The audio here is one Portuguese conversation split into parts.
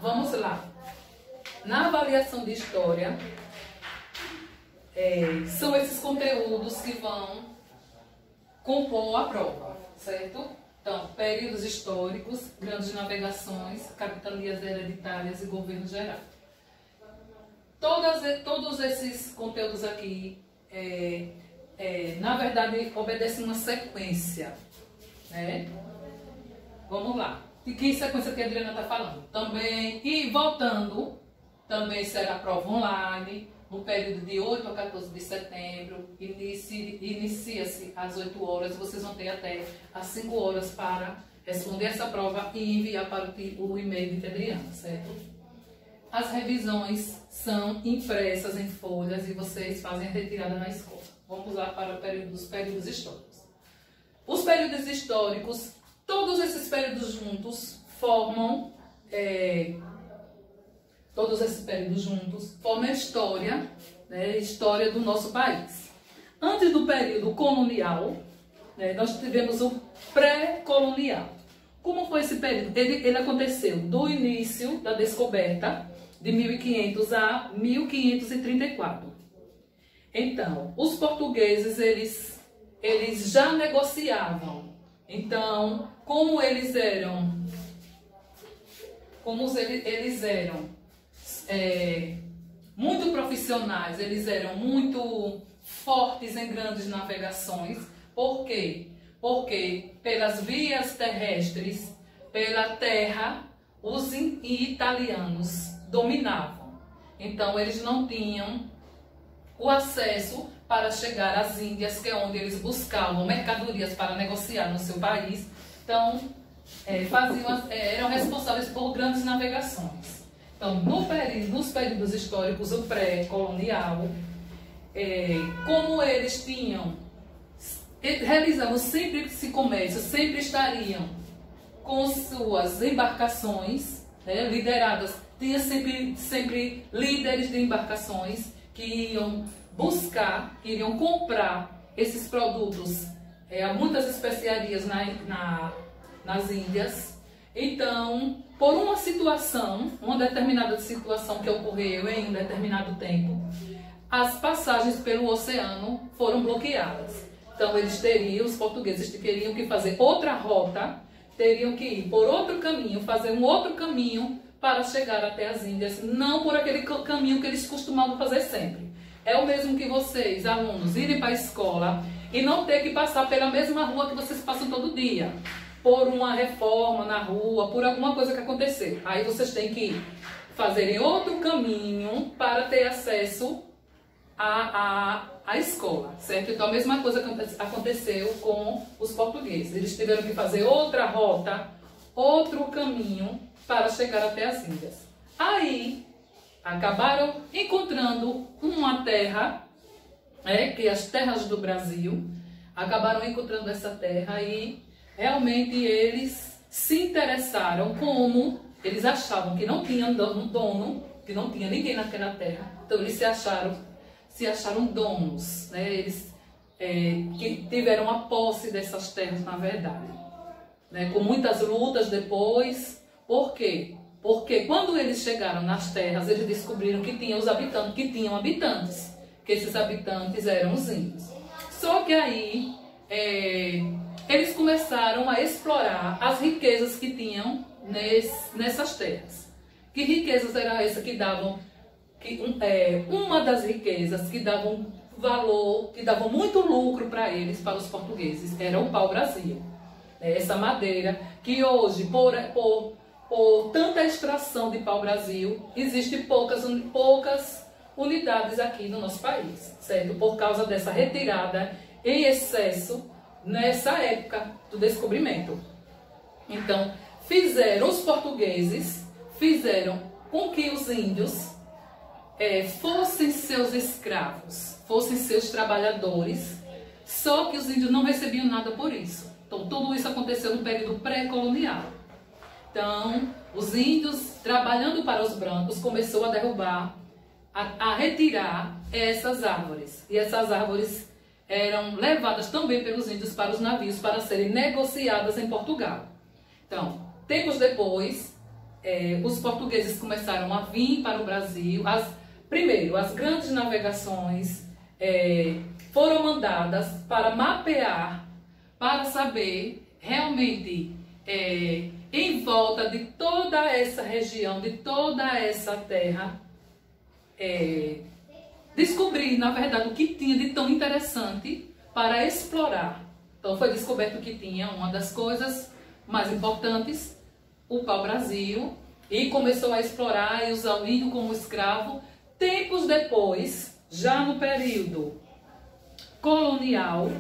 vamos lá. Na avaliação de história, são esses conteúdos que vão compor a prova, certo? Então, períodos históricos, grandes navegações, capitanias hereditárias e governo geral. Todos esses conteúdos aqui, na verdade, obedecem uma sequência, né? Vamos lá. De que sequência que a Adriana está falando? Também, e voltando, também será prova online, no período de 8 a 14 de setembro, inicia-se às 8 horas, vocês vão ter até às 5 horas para responder essa prova e enviar para o e-mail de Adriana, certo? As revisões são impressas em folhas e vocês fazem a retirada na escola. Vamos lá para os períodos históricos. Os períodos históricos, todos esses períodos juntos formam a história, né, história do nosso país. Antes do período colonial, né, nós tivemos o pré-colonial. Como foi esse período? Ele aconteceu do início da descoberta, de 1500 a 1534. Então, os portugueses, eles já negociavam. Então, como eles eram muito profissionais, eles eram muito fortes em grandes navegações. Por quê? Porque pelas vias terrestres, pela terra, os italianos dominavam. Então, eles não tinham o acesso para chegar às Índias, que é onde eles buscavam mercadorias para negociar no seu país. Então, eram responsáveis por grandes navegações. Então, nos períodos históricos, o pré-colonial, como eles realizavam sempre esse comércio, sempre estariam com suas embarcações, né, lideradas, tinha sempre líderes de embarcações que iam buscar, que iriam comprar esses produtos, muitas especiarias nas Índias. Então, por uma determinada situação que ocorreu em um determinado tempo, as passagens pelo oceano foram bloqueadas. Então, os portugueses teriam que fazer outra rota, teriam que ir por outro caminho, fazer um outro caminho para chegar até as Índias, não por aquele caminho que eles costumavam fazer sempre. É o mesmo que vocês, alunos, irem para a escola e não ter que passar pela mesma rua que vocês passam todo dia, por uma reforma na rua, por alguma coisa que aconteceu. Aí vocês têm que fazerem outro caminho para ter acesso à escola, certo? Então a mesma coisa aconteceu com os portugueses. Eles tiveram que fazer outra rota, outro caminho para chegar até as Índias. Aí acabaram encontrando uma terra, que as terras do Brasil, acabaram encontrando essa terra e realmente eles se interessaram, como eles achavam que não tinha dono, que não tinha ninguém naquela terra. Então eles se acharam donos, né? Eles que tiveram a posse dessas terras, na verdade, né? Com muitas lutas depois. Por quê? Porque quando eles chegaram nas terras, eles descobriram que tinham habitantes, que esses habitantes eram os índios. Só que aí eles começaram a explorar as riquezas que tinham nessas terras. Que riquezas eram essas que davam? Uma das riquezas que davam valor, que davam muito lucro para eles, para os portugueses, era o pau-brasil. Essa madeira que hoje, por tanta extração de pau-brasil, existem poucas unidades aqui no nosso país, certo? Por causa dessa retirada em excesso nessa época do descobrimento. Então, os portugueses fizeram com que os índios fossem seus escravos, fossem seus trabalhadores, só que os índios não recebiam nada por isso. Então, tudo isso aconteceu no período pré-colonial. Então, os índios, trabalhando para os brancos, começou a derrubar, a retirar essas árvores. E essas árvores eram levadas também pelos índios para os navios para serem negociadas em Portugal. Então, tempos depois, os portugueses começaram a vir para o Brasil. Primeiro, as grandes navegações foram mandadas para mapear, para saber realmente em volta de toda essa região, de toda essa terra, descobrir, na verdade, o que tinha de tão interessante para explorar. Então foi descoberto que tinha uma das coisas mais importantes, o pau-brasil, e começou a explorar e usar o índio como escravo. Tempos depois, já no período colonial,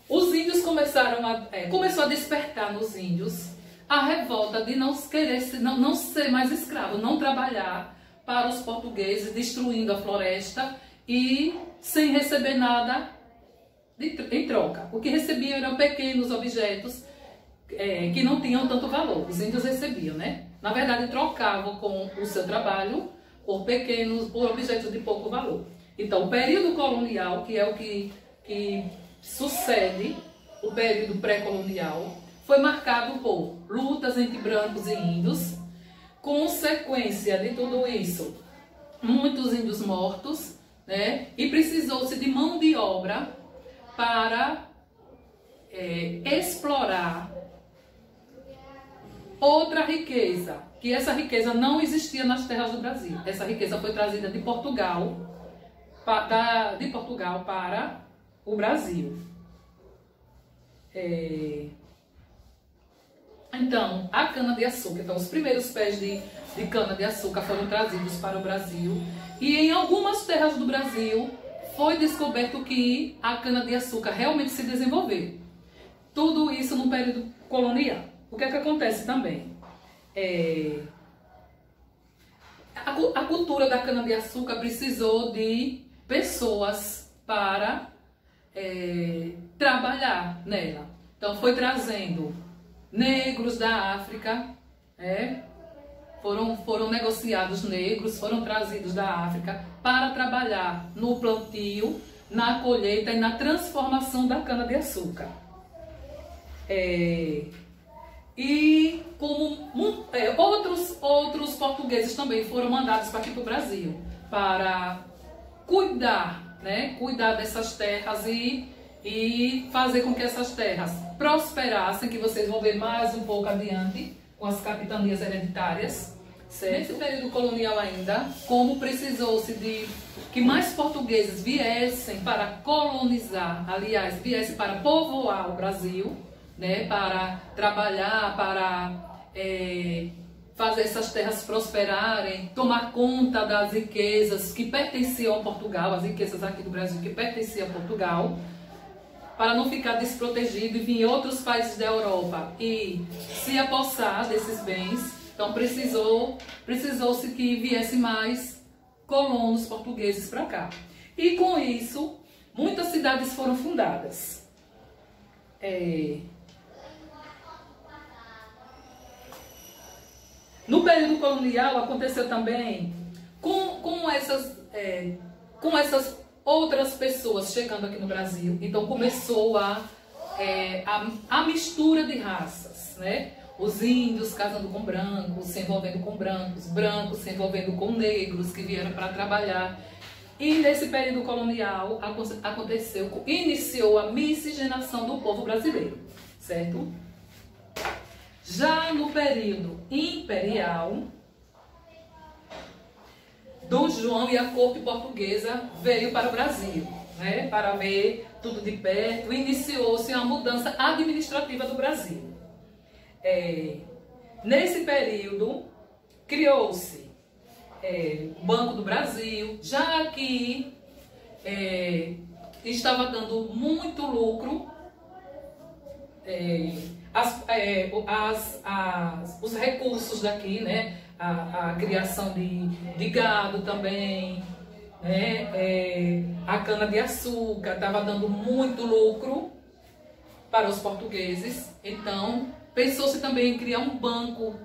os índios começou a despertar nos índios a revolta de não querer não ser mais escravo, não trabalhar para os portugueses, destruindo a floresta e sem receber nada em troca. O que recebiam eram pequenos objetos que não tinham tanto valor. Os índios recebiam, né? Na verdade, trocavam com o seu trabalho por objetos de pouco valor. Então, o período colonial, que é o que sucede o período pré-colonial, foi marcado por lutas entre brancos e índios. Consequência de tudo isso, muitos índios mortos, né? E precisou-se de mão de obra para explorar outra riqueza, que essa riqueza não existia nas terras do Brasil. Essa riqueza foi trazida de Portugal para o Brasil. Então, a cana-de-açúcar, então os primeiros pés de cana-de-açúcar foram trazidos para o Brasil, e em algumas terras do Brasil foi descoberto que a cana-de-açúcar realmente se desenvolveu. Tudo isso no período colonial. O que é que acontece também? A cultura da cana-de-açúcar precisou de pessoas para trabalhar nela. Então foi trazendo negros da África, foram negociados negros, foram trazidos da África para trabalhar no plantio, na colheita e na transformação da cana-de-açúcar. E como outros portugueses também foram mandados para aqui para o Brasil para cuidar, cuidar dessas terras e fazer com que essas terras prosperassem, que vocês vão ver mais um pouco adiante com as capitanias hereditárias. Certo? Nesse período colonial ainda, como precisou-se de que mais portugueses viessem para colonizar, aliás, viessem para povoar o Brasil, para trabalhar, para fazer essas terras prosperarem, tomar conta das riquezas que pertenciam a Portugal, as riquezas aqui do Brasil que pertenciam a Portugal, para não ficar desprotegido e vir outros países da Europa e se apossar desses bens. Então precisou-se que viesse mais colonos portugueses para cá. E com isso, muitas cidades foram fundadas. No período colonial aconteceu também com essas outras pessoas chegando aqui no Brasil. Então começou a mistura de raças, Os índios casando com brancos, se envolvendo com brancos, brancos se envolvendo com negros que vieram para trabalhar. E nesse período colonial iniciou a miscigenação do povo brasileiro, certo? Já no período imperial, Dom João e a corte portuguesa veio para o Brasil, para ver tudo de perto. Iniciou-se uma mudança administrativa do Brasil. Nesse período, criou-se o Banco do Brasil, já que estava dando muito lucro, os recursos daqui, a criação de gado também, a cana-de-açúcar estava dando muito lucro para os portugueses. Então pensou-se também em criar um banco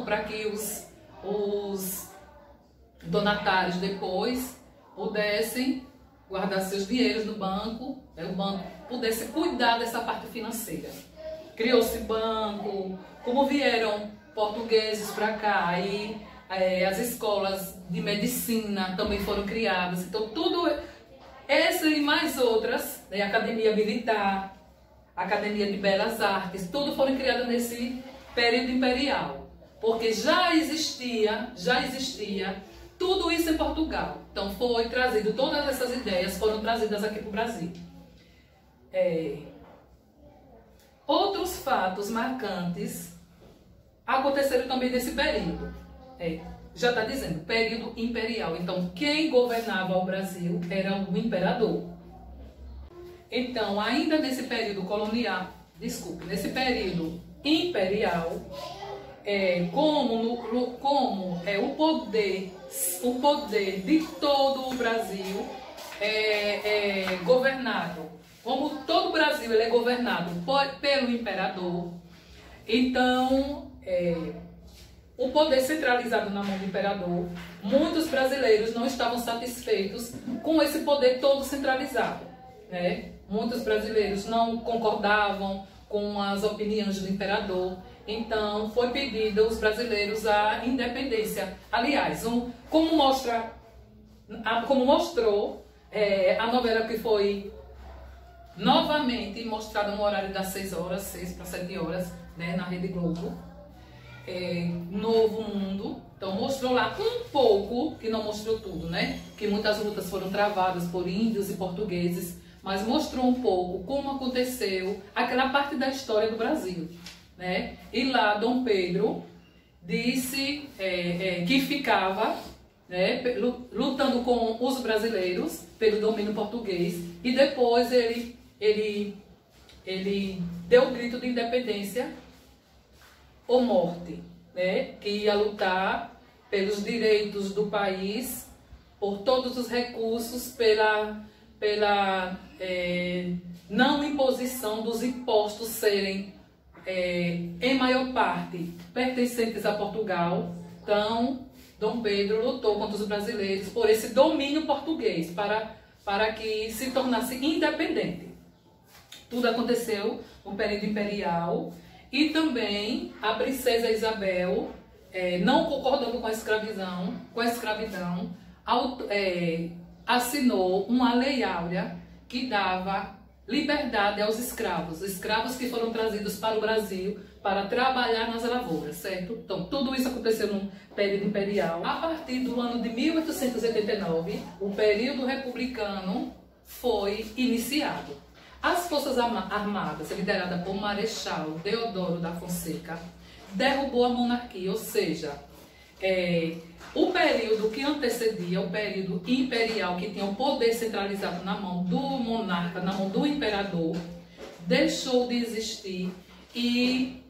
para que os donatários depois pudessem guardar seus dinheiros no banco, o banco pudesse cuidar dessa parte financeira. Criou-se banco, como vieram portugueses para cá, aí as escolas de medicina também foram criadas. Então, tudo essa e mais outras, né, Academia Militar, Academia de Belas Artes, tudo foram criadas nesse período imperial, porque já existia tudo isso em Portugal. Então foi trazido, todas essas ideias foram trazidas aqui para o Brasil. Outros fatos marcantes aconteceram também nesse período. Já está dizendo, período imperial. Então quem governava o Brasil era o imperador. Então, ainda nesse período colonial, nesse período imperial, como o poder de todo o Brasil é governado, como todo o Brasil ele é governado pelo imperador, então o poder centralizado na mão do imperador, muitos brasileiros não estavam satisfeitos com esse poder todo centralizado, né? Muitos brasileiros não concordavam com as opiniões do imperador, então foi pedido aos brasileiros a independência. Aliás, como mostrou a novela que foi novamente mostrada no horário das 6 horas, 6 para 7 horas, né, na Rede Globo, Novo Mundo. Então mostrou lá um pouco, que não mostrou tudo, né? Que muitas lutas foram travadas por índios e portugueses, mas mostrou um pouco como aconteceu aquela parte da história do Brasil, né? E lá Dom Pedro disse que ficava, né, lutando com os brasileiros pelo domínio português, e depois ele deu o grito de independência ou morte, né? Que ia lutar pelos direitos do país, por todos os recursos, pela não imposição dos impostos serem, em maior parte, pertencentes a Portugal. Então, Dom Pedro lutou contra os brasileiros por esse domínio português, para que se tornasse independente. Tudo aconteceu no período imperial, e também a princesa Isabel, não concordando com a escravidão, assinou uma lei áurea que dava liberdade aos escravos que foram trazidos para o Brasil para trabalhar nas lavouras, certo? Então, tudo isso aconteceu no período imperial. A partir do ano de 1889, o período republicano foi iniciado. As Forças Armadas, lideradas por Marechal Deodoro da Fonseca, derrubou a monarquia, ou seja, o período que antecedia, o período imperial, que tinha o poder centralizado na mão do monarca, na mão do imperador, deixou de existir, e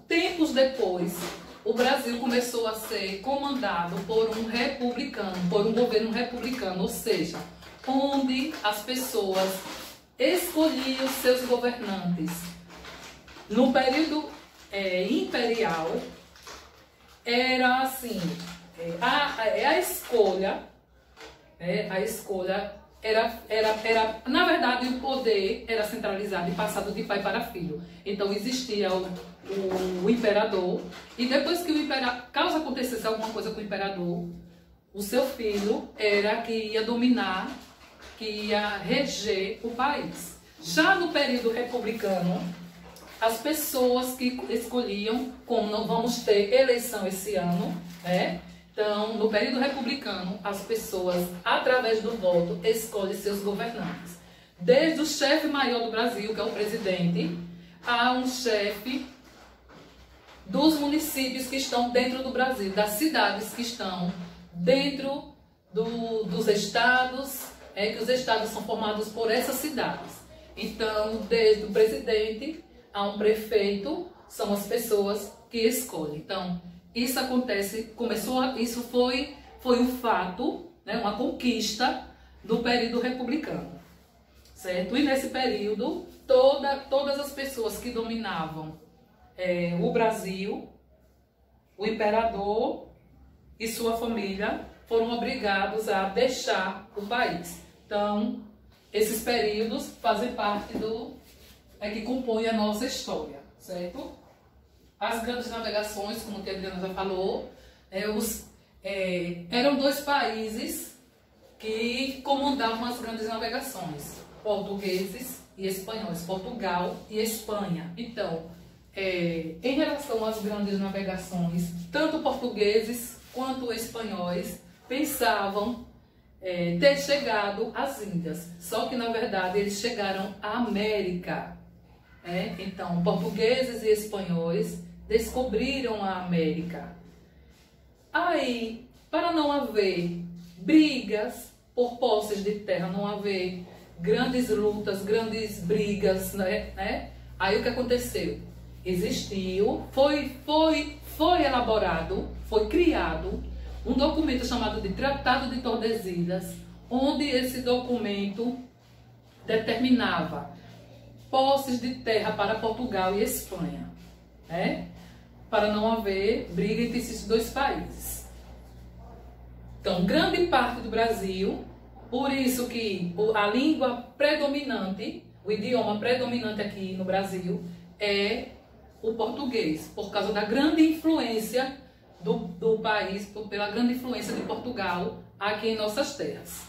tempos depois o Brasil começou a ser comandado por um republicano, por um governo republicano, ou seja, onde as pessoas escolhiam seus governantes. No período imperial, era assim, a escolha era, na verdade, o poder era centralizado e passado de pai para filho. Então existia o imperador, e depois que caso acontecesse alguma coisa com o imperador, o seu filho era que ia dominar, que ia reger o país. Já no período republicano, as pessoas que escolhiam, como não vamos ter eleição esse ano, né? Então, no período republicano, as pessoas, através do voto, escolhem seus governantes. Desde o chefe maior do Brasil, que é o presidente, a um chefe dos municípios que estão dentro do Brasil, das cidades que estão dentro dos estados, que os estados são formados por essas cidades. Então, desde o presidente a um prefeito, são as pessoas que escolhem. Então, isso acontece, isso foi um fato, né, uma conquista do período republicano, certo? E nesse período, todas as pessoas que dominavam o Brasil, o imperador e sua família, foram obrigados a deixar o país. Então, esses períodos fazem parte que compõe a nossa história, certo? as grandes navegações, como a Adriana já falou, eram dois países que comandavam as grandes navegações, portugueses e espanhóis, Portugal e Espanha. Então, em relação às grandes navegações, tanto portugueses quanto espanhóis pensavam ter chegado às Índias, só que na verdade eles chegaram à América. Então, portugueses e espanhóis descobriram a América. Aí, para não haver brigas por posses de terra, não haver grandes lutas, grandes brigas, né? Aí o que aconteceu? Foi elaborado, foi criado um documento chamado de Tratado de Tordesilhas, onde esse documento determinava posses de terra para Portugal e Espanha, para não haver briga entre esses dois países. Então, grande parte do Brasil, por isso que a língua predominante, o idioma predominante aqui no Brasil é o português, por causa da grande influência do país, pela grande influência de Portugal aqui em nossas terras.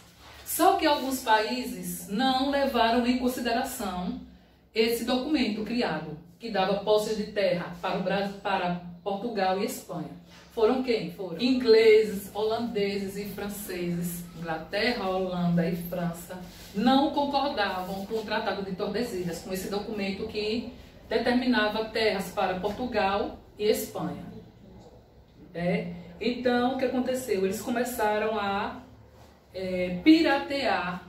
Só que alguns países não levaram em consideração esse documento criado, que dava posses de terra para Portugal e Espanha. Foram quem? Foram ingleses, holandeses e franceses. Inglaterra, Holanda e França não concordavam com o Tratado de Tordesilhas, com esse documento que determinava terras para Portugal e Espanha. Então, o que aconteceu? Eles começaram a piratear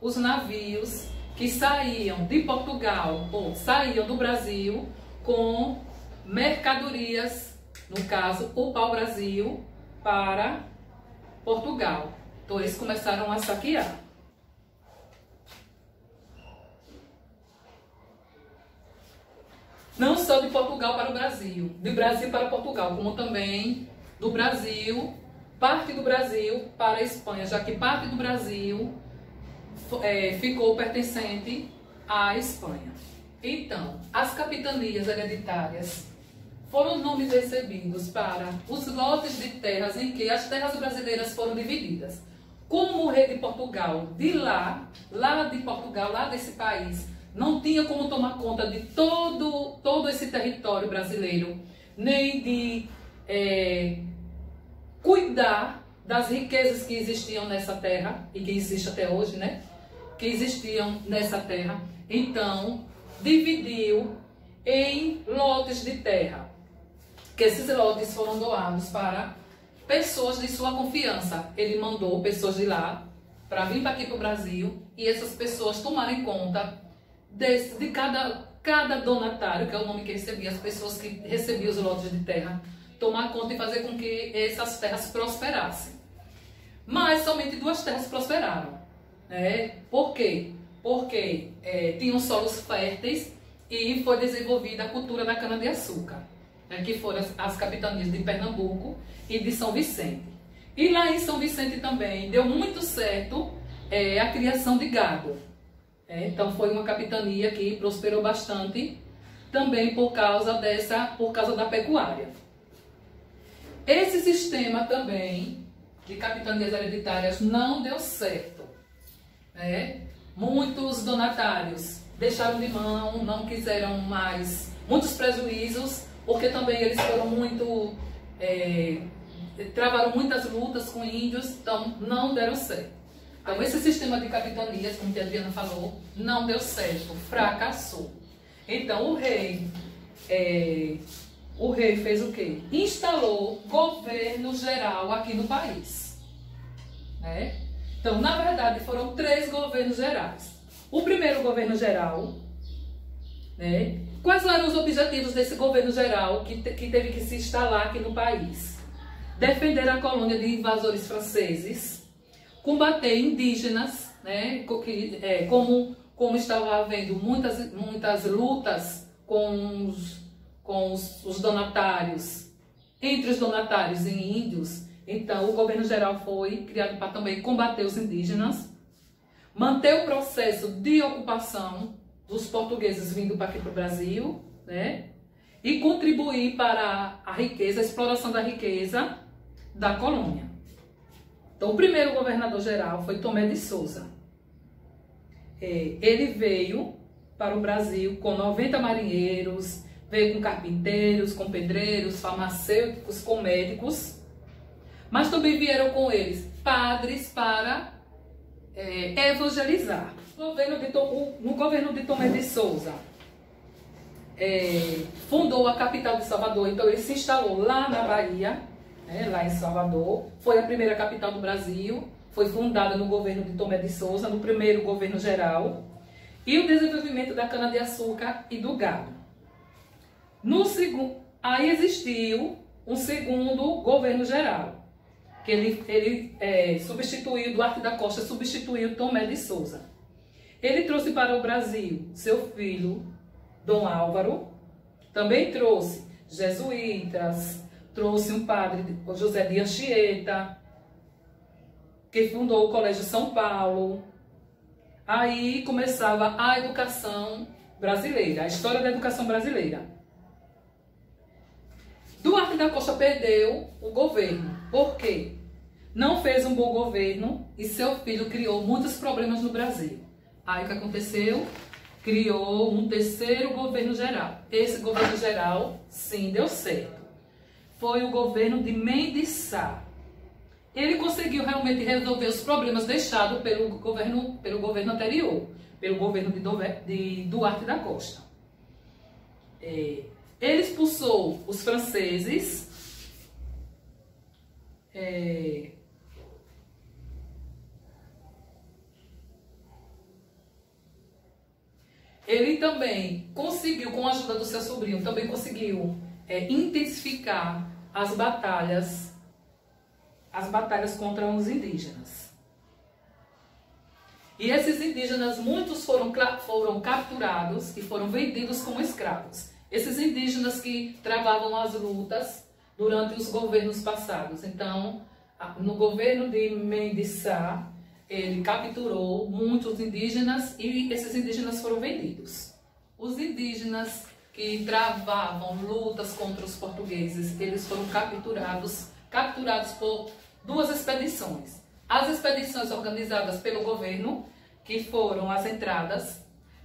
os navios que saíam de Portugal, ou saíam do Brasil, com mercadorias, no caso, o pau-brasil, para Portugal. Então, eles começaram a saquear. Não só de Portugal para o Brasil, de Brasil para Portugal, como também do Brasil, parte do Brasil para a Espanha, já que parte do Brasil ficou pertencente à Espanha. Então, as capitanias hereditárias foram nomes recebidos para os lotes de terras em que as terras brasileiras foram divididas. Como o rei de Portugal, lá de Portugal, lá desse país, não tinha como tomar conta de todo esse território brasileiro, nem de cuidar das riquezas que existiam nessa terra, e que existe até hoje, né? Que existiam nessa terra. Então, dividiu em lotes de terra, que esses lotes foram doados para pessoas de sua confiança. Ele mandou pessoas de lá para vir para aqui para o Brasil, e essas pessoas tomarem conta de cada donatário, que é o nome que recebia, as pessoas que recebiam os lotes de terra, tomar conta e fazer com que essas terras prosperassem. Mas somente 2 terras prosperaram. Por quê? Porque tinham solos férteis e foi desenvolvida a cultura da cana-de-açúcar, que foram as capitanias de Pernambuco e de São Vicente. E lá em São Vicente também deu muito certo a criação de gado. Então foi uma capitania que prosperou bastante também por causa da pecuária. Esse sistema também de capitanias hereditárias não deu certo. Muitos donatários deixaram de mão, não quiseram mais, muitos prejuízos, porque também eles foram travaram muitas lutas com índios, então não deram certo. Então esse sistema de capitanias, como a Adriana falou, não deu certo, fracassou. Então o rei fez o quê? Instalou governo geral aqui no país. Então, na verdade, foram 3 governos gerais. O primeiro governo geral, quais eram os objetivos desse governo geral que teve que se instalar aqui no país? Defender a colônia de invasores franceses, combater indígenas, como estava havendo muitas lutas com os donatários, entre os donatários e índios. Então, o governo geral foi criado para também combater os indígenas, manter o processo de ocupação dos portugueses vindo para aqui para o Brasil, e contribuir para a riqueza, a exploração da riqueza da colônia. Então, o primeiro governador-geral foi Tomé de Souza. Ele veio para o Brasil com 90 marinheiros, veio com carpinteiros, com pedreiros, farmacêuticos, com médicos, mas também vieram com eles padres para evangelizar. No governo de Tomé de Souza, fundou a capital de Salvador, então ele se instalou lá na Bahia, lá em Salvador. Foi a primeira capital do Brasil, foi fundada no governo de Tomé de Souza, no primeiro governo geral, e o desenvolvimento da cana-de-açúcar e do gado. Aí existiu um segundo governo geral, que ele substituiu, Duarte da Costa substituiu Tomé de Souza. Ele trouxe para o Brasil seu filho, Dom Álvaro, também trouxe jesuítas, trouxe um padre, José de Anchieta, que fundou o Colégio São Paulo. Aí começava a educação brasileira, a história da educação brasileira. Duarte da Costa perdeu o governo. Por quê? Não fez um bom governo e seu filho criou muitos problemas no Brasil. Aí o que aconteceu? Criou um terceiro governo geral. Esse governo geral, sim, deu certo. Foi o governo de Mendes Sá. Ele conseguiu realmente resolver os problemas deixados pelo governo anterior, pelo governo de Duarte da Costa. Ele expulsou os franceses, ele também conseguiu, com a ajuda do seu sobrinho, também conseguiu intensificar as batalhas contra os indígenas. E esses indígenas, muitos foram capturados e foram vendidos como escravos. Esses indígenas que travavam as lutas durante os governos passados. Então, no governo de Mendes Sá, ele capturou muitos indígenas e esses indígenas foram vendidos. Os indígenas que travavam lutas contra os portugueses, eles foram capturados por duas expedições. As expedições organizadas pelo governo, que foram as entradas,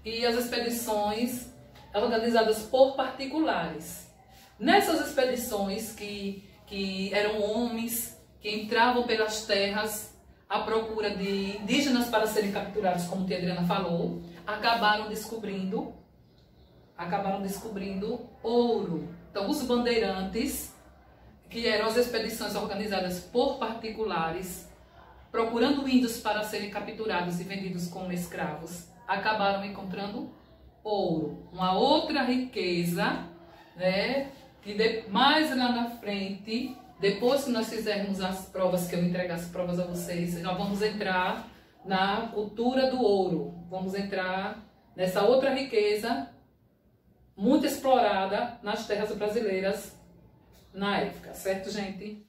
e as expedições organizadas por particulares. Nessas expedições que eram homens que entravam pelas terras à procura de indígenas para serem capturados, como a Adriana falou, acabaram descobrindo ouro. Então, os bandeirantes, que eram as expedições organizadas por particulares, procurando índios para serem capturados e vendidos como escravos, acabaram encontrando ouro, uma outra riqueza, que mais lá na frente, depois que nós fizermos as provas, que eu entregar as provas a vocês, nós vamos entrar na cultura do ouro, vamos entrar nessa outra riqueza muito explorada nas terras brasileiras na época, certo, gente?